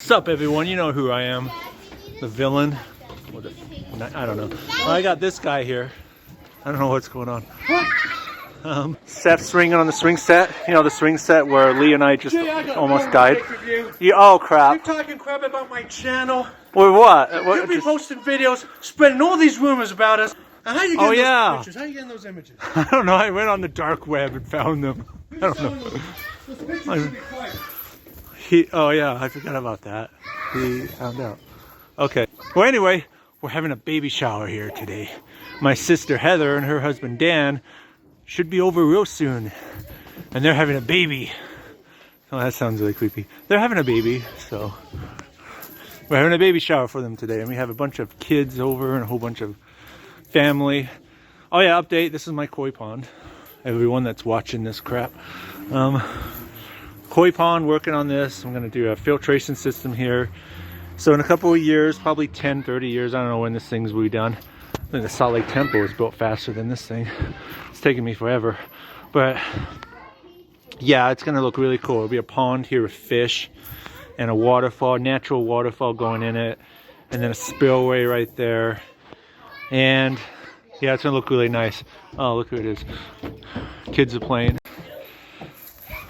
What's up, everyone? You know who I am. The villain. I don't know. Well, I got this guy here. I don't know what's going on. Seth's swinging on the swing set. You know, the swing set where Lee and I just almost died. Oh, crap. You're talking crap about my channel. Well, what? You'll be posting videos, spreading all these rumors about us. And how are you getting those pictures? How are you getting those images? I don't know. I went on the dark web and found them. I don't know. Those pictures should be quiet. Oh yeah, I forgot about that. He found out. Okay. Well, anyway, we're having a baby shower here today. My sister Heather and her husband Dan should be over real soon, and they're having a baby. Oh, that sounds really creepy. They're having a baby, so we're having a baby shower for them today, and we have a bunch of kids over and a whole bunch of family. Oh yeah, update. This is my koi pond. Everyone that's watching this crap. Koi pond, working on this. I'm going to do a filtration system here. So in a couple of years, probably 10, 30 years, I don't know when this thing's will be done. I think the Salt Lake Temple was built faster than this thing. It's taking me forever. But yeah, it's going to look really cool. It'll be a pond here with fish and a waterfall, natural waterfall going in it. And then a spillway right there. And yeah, it's going to look really nice. Oh, look who it is. Kids are playing.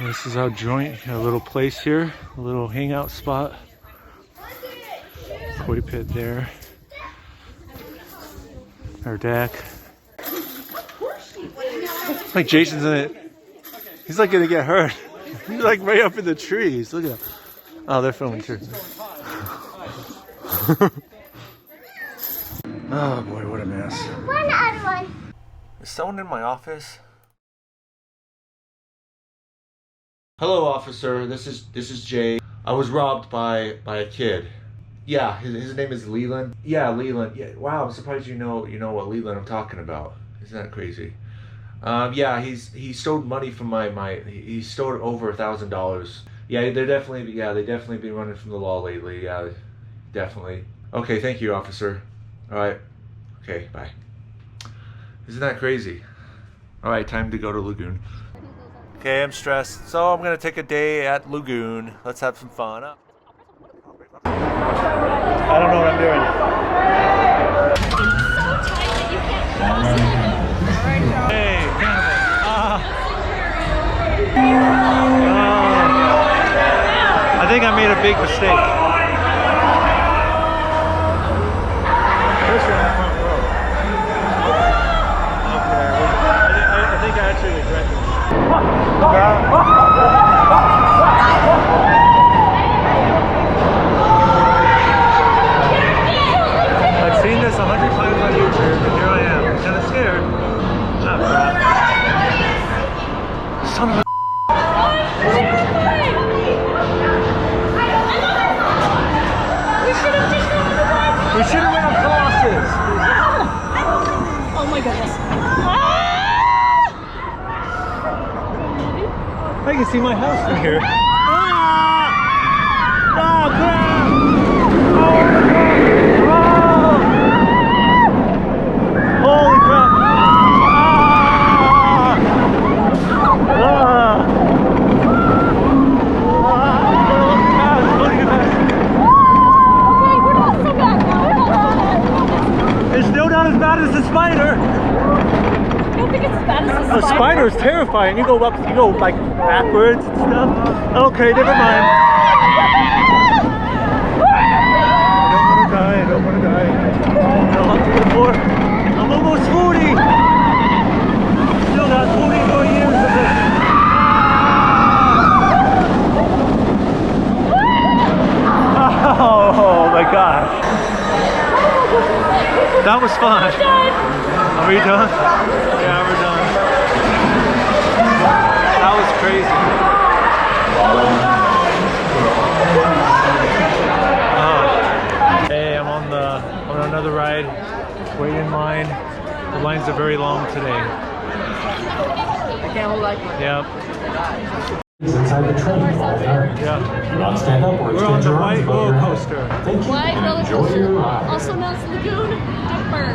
This is our joint, a little place here, a little hangout spot. Koi pit there. Our deck. Like Jason's in it. He's like gonna get hurt. He's like right up in the trees. Look at him. Oh, they're filming too. Oh boy, what a mess. Is someone in my office? Hello, officer. This is Jay. I was robbed by a kid. Yeah, his name is Leland. Yeah, Leland. Yeah. Wow, I'm surprised you know what Leland I'm talking about. Isn't that crazy? Yeah, he stole money from he stole over $1,000. Yeah, they definitely been running from the law lately. Yeah, definitely. Okay, thank you, officer. All right. Okay, bye. Isn't that crazy? All right, time to go to Lagoon. Okay, I'm stressed, so I'm gonna take a day at Lagoon. Let's have some fun. I don't know what I'm doing. Hey, I think I made a big mistake. I think I actually regret this. I've seen this 100 times on YouTube, and here I am. I'm kind of scared. Oh, crap. Son of a... We should have went on Colossus. Oh my goodness. I can see my house from here. Ah! Oh, crap! Oh, oh! Holy crap! Ah! Okay, we're not so bad now. It's still not as bad as the spider. I don't think it's as bad as the The spider is terrifying. You go like backwards and stuff. Okay, never mind. I don't want to die. I'm up to the floor. I'm almost 40. Still got 44 years of this. Oh my gosh. That was fun. Are we done? Yeah, we're done. That was crazy. Hey, I'm on another ride. Wait in line. The lines are very long today. I can't hold like one. Yep. Inside the train. Yeah. Do not stand up or We're on the white roller coaster. Thank you. White roller Enjoy coaster, your ride. also known as Lagoon Jumper.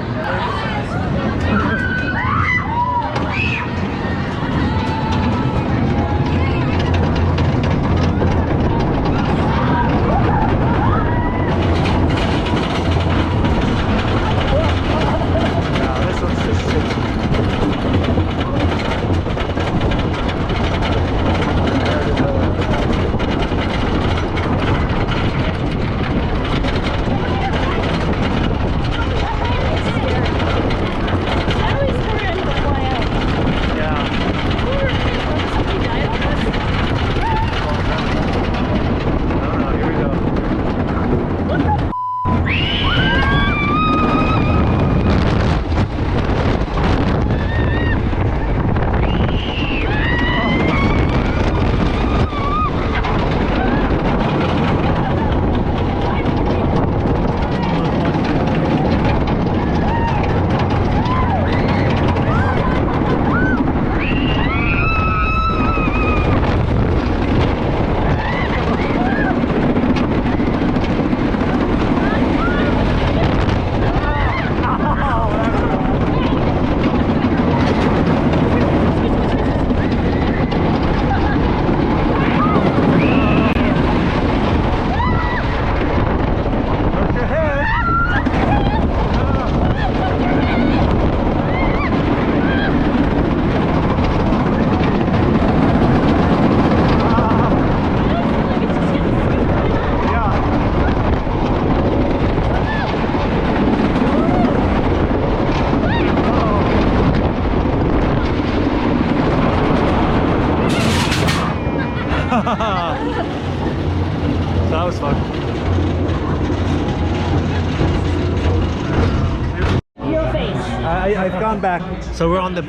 Your face. I've gone back. So we're on the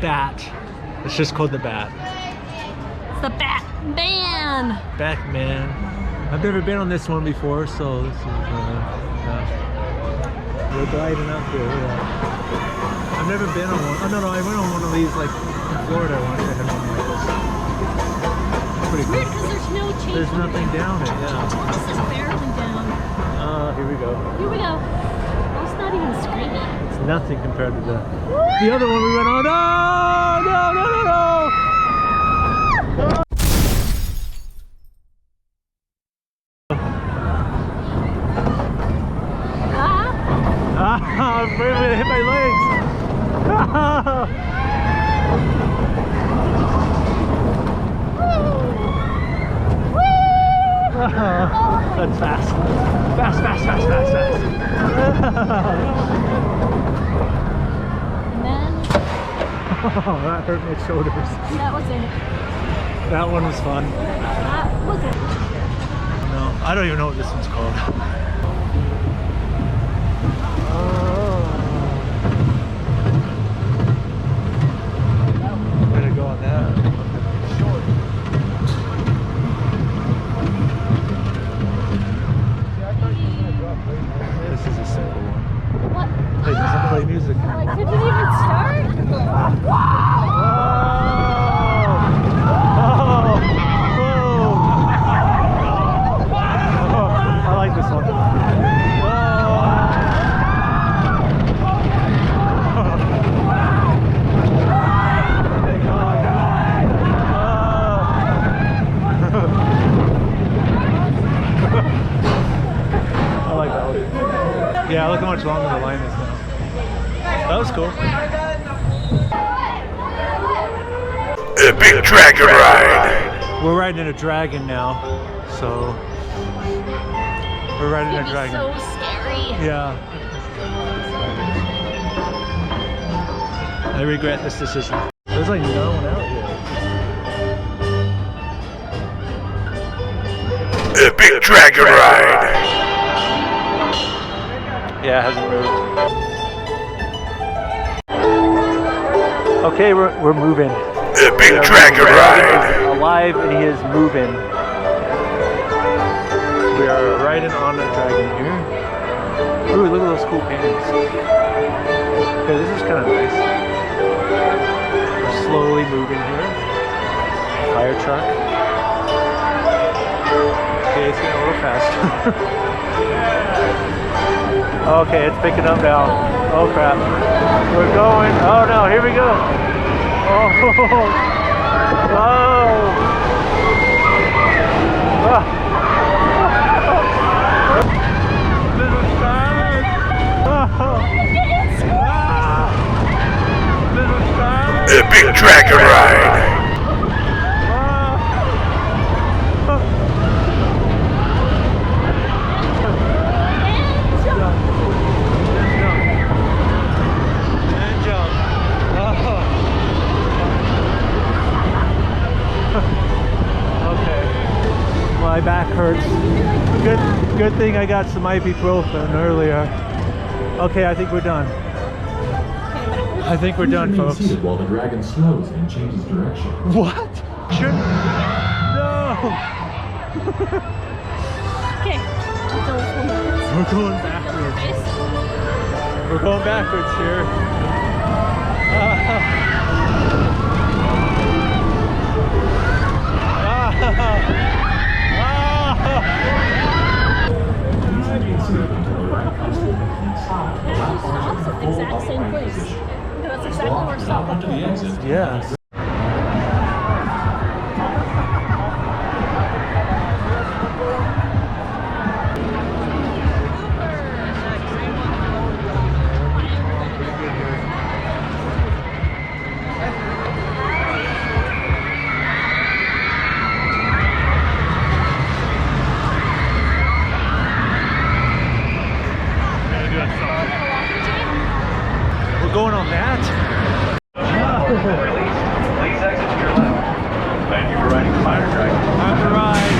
bat. It's just called the bat. It's the Batman. Batman. I've never been on this one before, so this is we're gliding up here. Yeah. I've never been on one. Oh no, I went on one of these like in Florida once. I had one like this. Pretty Weird cool. because there's no change. There's nothing down it. Yeah. This is barely down. Here we go. Here we go. Oh, it's not even screaming. It's nothing compared to the other one we went on. No, no, no, no, no. I'm afraid I'm gonna hit my legs. That's fast. Fast, fast, fast, fast, fast. And then Oh, that hurt my shoulders. that was it. That one was fun. That was it. No, I don't even know what this one's called. I'm gonna go on that. This is a simple one. What? It doesn't play music. Like, did it even start? I like this one. I like that one. Yeah, look how much longer the line is now. That was cool. Epic dragon ride. We're riding a dragon now, so we're riding a It's dragon. so scary. Yeah. I regret this decision. There's like no one out here. Epic dragon ride. Yeah, it hasn't moved. Okay, we're moving. Epic dragon ride. Alive and he is moving. We are riding on a dragon here. Ooh, look at those cool paintings. Okay, this is kind of nice. We're slowly moving here. Fire truck. Okay, it's getting a little fast. Okay, it's picking up now. Oh crap. We're going. Oh no, here we go. Oh. Oh. Ah. This is fast. Oh. This is fast. Epic dragon ride. My back hurts. Good thing I got some ibuprofen earlier. Okay, I think we're done. I think we're done, folks. While the dragon slows and changes direction. What? Should no. Okay. We're going backwards. We're going backwards here. Stops at the exact same place. That's exactly where we're stopping. Yes. We're going on that? Please exit to your left. Thank you for riding the fire dragon. Time to ride.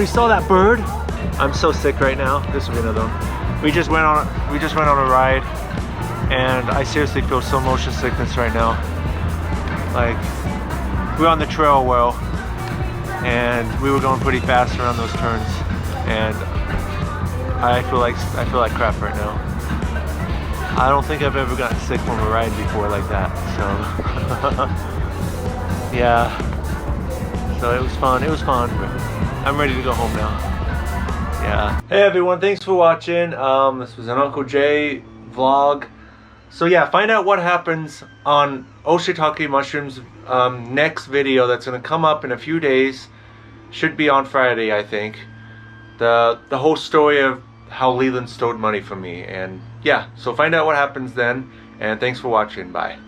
you saw that bird? I'm so sick right now. This will be another one. We just went on a ride, and I seriously feel so motion sickness right now. Like, we were on the trail well, and we were going pretty fast around those turns, and I feel like crap right now. I don't think I've ever gotten sick from a ride before like that. So yeah. So it was fun. It was fun. I'm ready to go home now. Yeah. Hey everyone, thanks for watching. This was an Uncle Jay vlog. So yeah, find out what happens on shiitake mushrooms next video that's gonna come up in a few days. Should be on Friday, I think. The whole story of how Leland stole money from me, and yeah, so find out what happens then, and thanks for watching. Bye.